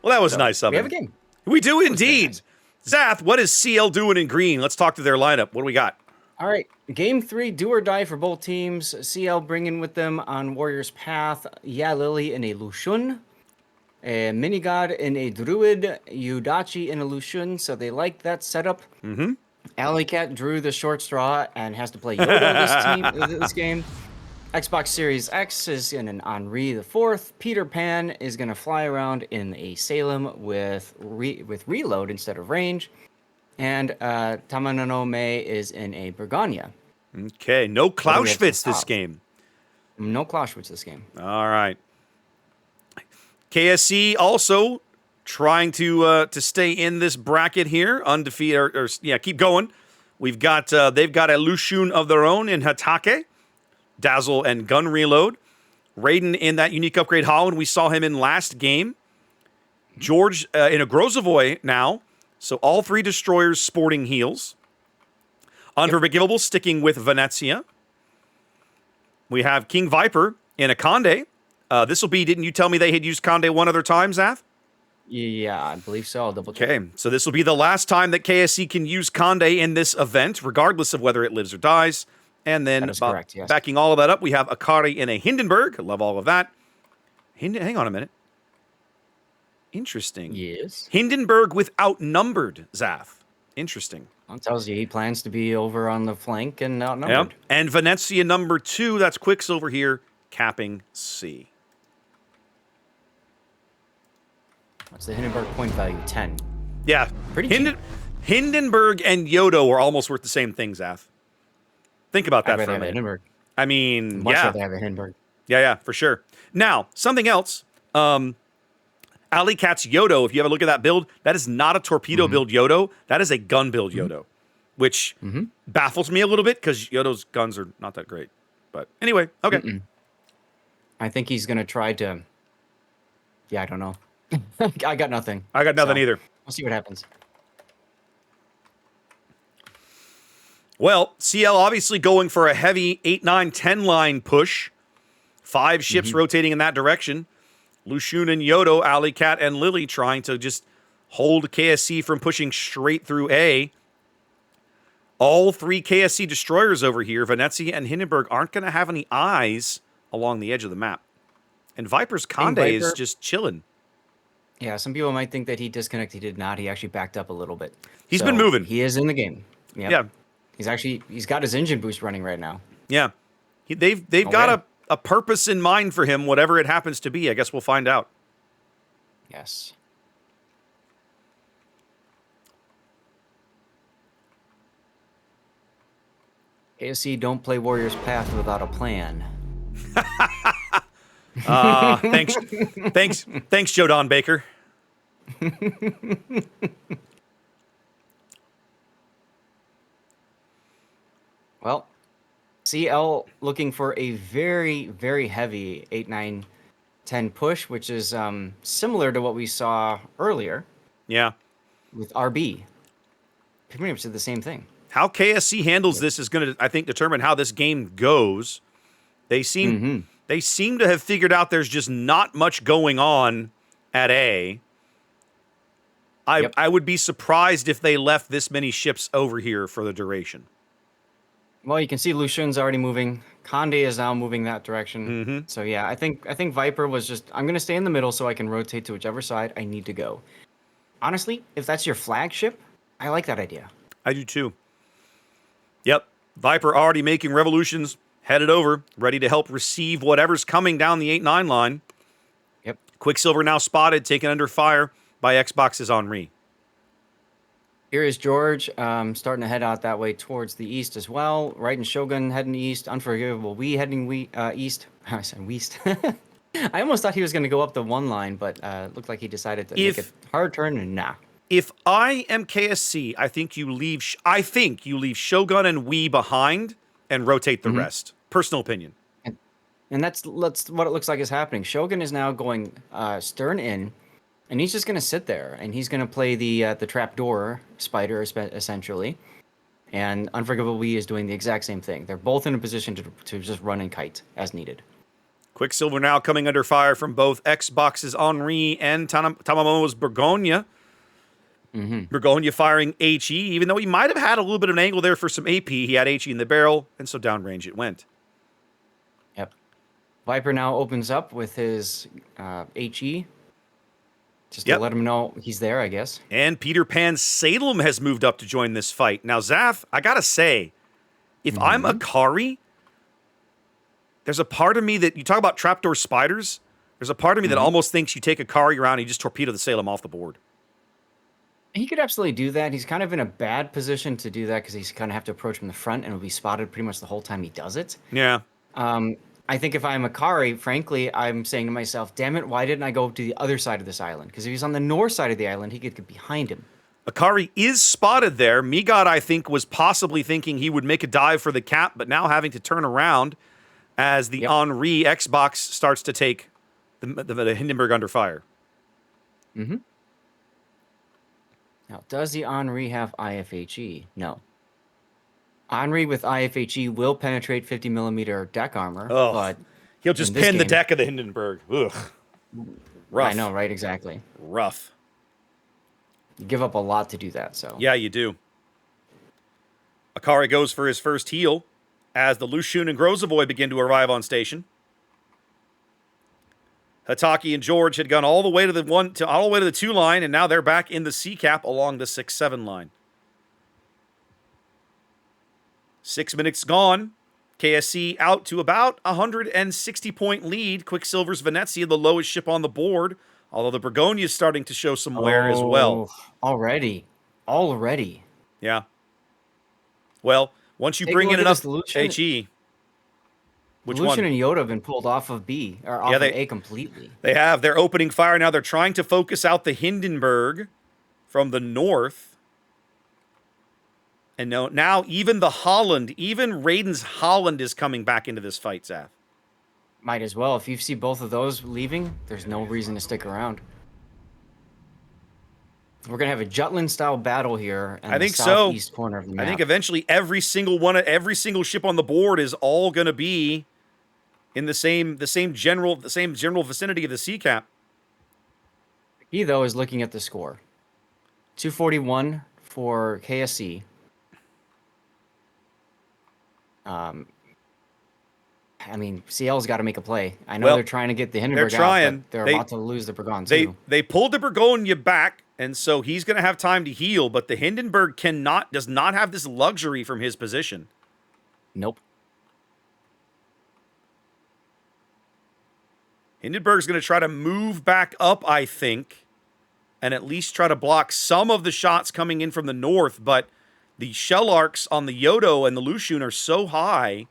Well, that was nice of We have him. a game. We do indeed. Nice. Zath, what is CL doing in green? Let's talk to their lineup. What do we got? All right, game 3, do or die for both teams. CL bringing with them on Warriors Path, Lily in a Lushun, a Minigod in a Druid, Yudachi in a Lushun, so they like that setup. Mm-hmm. Alley Cat drew the short straw and has to play Yodo this game. Xbox Series X is in an Henri the Fourth. Peter Pan is going to fly around in a Salem with reload instead of range. And Tamanano Mei is in a Burganya. Okay, no Clausewitz this game. No Clausewitz this game. All right. KSC also trying to stay in this bracket here, undefeated. Keep going. We've got they've got a Lushun of their own in Hatake, Dazzle and Gun Reload. Raiden in that unique upgrade Holland. We saw him in last game. George in a Grozovoy now. So all 3 destroyers sporting heals. Unforgivable sticking with Venezia. We have King Viper in a Conde. This will be, didn't you tell me they had used Conde one other time, Zath? Yeah, I believe so. I'll double check. Okay, so this will be the last time that KSC can use Conde in this event, regardless of whether it lives or dies. And then correct, yes. Backing all of that up, we have Akari in a Hindenburg. I love all of that. Hang on a minute. Interesting. Yes. Hindenburg with outnumbered Zath. Interesting. That tells you he plans to be over on the flank and outnumbered. Yep. And Venezia number 2, that's Quicksilver here, capping C. What's the Hindenburg point value? 10. Yeah. Pretty cheap. Hindenburg and Yodo are almost worth the same thing, Zath. Think about that I'd for a rather have a minute. Hindenburg. I mean, Much yeah. rather have a Hindenburg. Yeah, for sure. Now, something else. Alley Cat's Yodo, if you have a look at that build, that is not a torpedo build Yodo. That is a gun build Yodo, which baffles me a little bit because Yodo's guns are not that great. But anyway, okay. I think he's going to try to... Yeah, I don't know. I got nothing. I got nothing either. We'll see what happens. Well, CL obviously going for a heavy 8, 9, 10 line push. 5 ships rotating in that direction. Lushun and Yodo, Alley Cat, and Lily trying to just hold KSC from pushing straight through A. All 3 KSC destroyers over here, Venezia and Hindenburg, aren't going to have any eyes along the edge of the map. And Viper's Conde is just chilling. Yeah, some people might think that he disconnected. He did not. He actually backed up a little bit. He's been moving. He is in the game. Yep. Yeah. He's got his engine boost running right now. Yeah. They've got a purpose in mind for him, whatever it happens to be. I guess we'll find out. Yes. KSC don't play Warriors Path without a plan. Thanks, Joe Don Baker. Well, CL looking for a very, very heavy 8, 9, 10 push, which is similar to what we saw earlier. Yeah. With RB. Pretty much did the same thing. How KSC handles this is going to, I think, determine how this game goes. They seem to have figured out there's just not much going on at A. I would be surprised if they left this many ships over here for the duration. Well, you can see Lucian's already moving. Conde is now moving that direction. So yeah, I think Viper was just, I'm going to stay in the middle so I can rotate to whichever side I need to go. Honestly, if that's your flagship, I like that idea. I do too. Yep. Viper already making revolutions, headed over, ready to help receive whatever's coming down the 8-9 line. Yep. Quicksilver now spotted, taken under fire by Xbox's Henri. Here is George starting to head out that way towards the east as well. Raiden Shogun heading east. Unforgivable We heading east. I said west. I almost thought he was going to go up the one line, but looked like he decided to make a hard turn and nah. If I am KSC, I think you leave Shogun and Wii behind and rotate the rest. Personal opinion. And that's what it looks like is happening. Shogun is now going stern in, and he's just going to sit there, and he's going to play the trapdoor spider essentially. And Unforgivable We is doing the exact same thing. They're both in a position to just run and kite as needed. Quicksilver now coming under fire from both Xbox's Henri and Tamamo's Bergonia. Bergonia firing HE, even though he might have had a little bit of an angle there for some AP. He had HE in the barrel, and so downrange it went. Yep. Viper now opens up with his HE. Just to let him know he's there, I guess. And Peter Pan Salem has moved up to join this fight. Now, Zath, I gotta say, if I'm Akari, there's a part of me that, you talk about trapdoor spiders, there's a part of me that almost thinks you take Akari around and you just torpedo the Salem off the board. He could absolutely do that. He's kind of in a bad position to do that because he's kind of have to approach from the front and will be spotted pretty much the whole time he does it. Yeah. I think if I'm Akari, frankly, I'm saying to myself, damn it, why didn't I go to the other side of this island? Because if he's on the north side of the island, he could get behind him. Akari is spotted there. Migod, I think, was possibly thinking he would make a dive for the cap, but now having to turn around as the Henri Xbox starts to take the Hindenburg under fire. Now, does the Henri have IFHE? No. Henri with IFHE will penetrate 50mm deck armor, but he'll just pin the deck of the Hindenburg. Ugh. Rough. I know, right? Exactly. Rough. You give up a lot to do that, so. Yeah, you do. Akari goes for his first heal as the Lushun and Grozavoy begin to arrive on station. Hataki and George had gone all the way to the 2 line, and now they're back in the C cap along the 6-7 line. 6 minutes gone. KSC out to about 160-point lead. Quicksilver's Venezia, the lowest ship on the board, although the Bergonia is starting to show some wear as well. Already. Yeah. Well, once you bring in enough HE. Which one? Lucian and Yoda have been pulled off of B, or off of A completely. They have. They're opening fire now. They're trying to focus out the Hindenburg from the north. And now even the Holland, even Raiden's Holland is coming back into this fight, Zath. Might as well. If you see both of those leaving, there's no reason to stick around. We're going to have a Jutland-style battle here in the southeast corner of the map. I think eventually every single ship on the board is all going to be in the same general vicinity of the sea cap. The key, though, is looking at the score. 241 for KSC. I mean, CL's got to make a play. I know they're trying to get the Hindenburg out, but they're about to lose the Burgon too. They pulled the Bergonia back, and so he's going to have time to heal, but the Hindenburg does not have this luxury from his position. Nope. Hindenburg's going to try to move back up, I think, and at least try to block some of the shots coming in from the north, but the shell arcs on the Yodo and the Lushun are so high,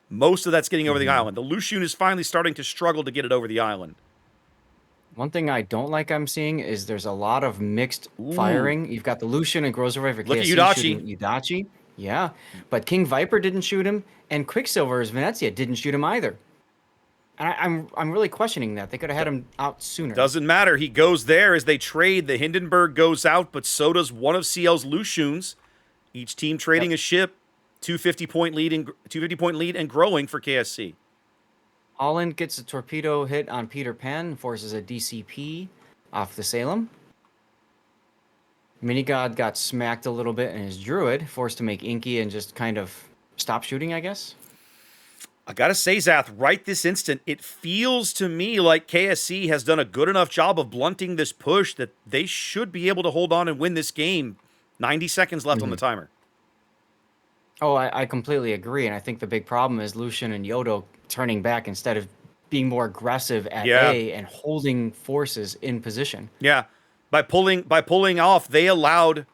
most of that's getting over the island. The Lushun is finally starting to struggle to get it over the island. One thing I don't like I'm seeing is there's a lot of mixed firing. You've got the Lucian and Grozavoy for Look KSC at shooting Udachi. Yeah, but King Viper didn't shoot him, and Quicksilver's Venezia didn't shoot him either. And I'm really questioning that. They could have had him out sooner. Doesn't matter. He goes there as they trade. The Hindenburg goes out, but so does one of CL's Lushuns. Each team trading a ship. 250-point lead and growing for KSC. Holland gets a torpedo hit on Peter Pan, forces a DCP off the Salem. Minigod got smacked a little bit in his Druid, forced to make Inky and just kind of stop shooting, I guess. I gotta say, Zath, right this instant, it feels to me like KSC has done a good enough job of blunting this push that they should be able to hold on and win this game. 90 seconds left on the timer. Oh, I completely agree, and I think the big problem is Lucian and Yodo turning back instead of being more aggressive at A and holding forces in position. Yeah, by pulling off, they allowed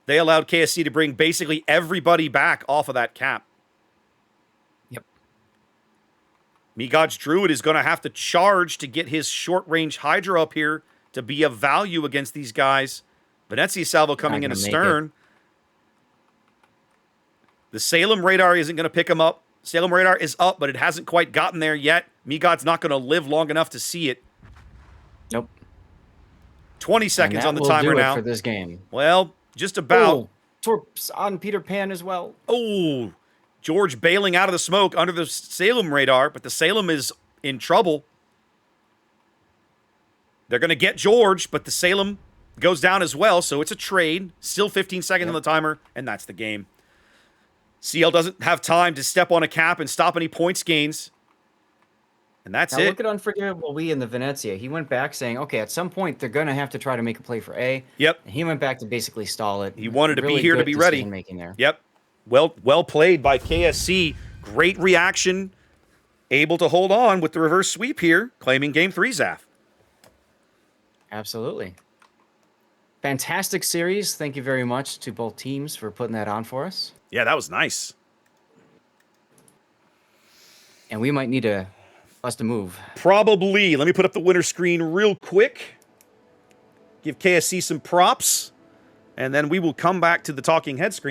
KSC to bring basically everybody back off of that cap. Yep. Migod's Druid is going to have to charge to get his short-range Hydra up here to be of value against these guys. Venezia Salvo coming in astern. The Salem radar isn't going to pick him up. Salem radar is up, but it hasn't quite gotten there yet. Migod's not going to live long enough to see it. Nope. 20 seconds on the timer now. For this game. Well, just about. Oh, torps on Peter Pan as well. Oh, George bailing out of the smoke under the Salem radar, but the Salem is in trouble. They're going to get George, but the Salem goes down as well, so it's a trade. Still 15 seconds on the timer, and that's the game. CL doesn't have time to step on a cap and stop any points gains. And that's now it. Look at Unforgivable We in the Venezia. He went back saying, okay, at some point they're going to have to try to make a play for A. Yep. And he went back to basically stall it. He wanted to Really be here to good be ready. decision-making there. Yep. Well played by KSC. Great reaction. Able to hold on with the reverse sweep here, claiming game 3, Zaf. Absolutely. Fantastic series. Thank you very much to both teams for putting that on for us. Yeah, that was nice. And we might need us to move. Probably. Let me put up the winner screen real quick. Give KSC some props. And then we will come back to the talking head screen.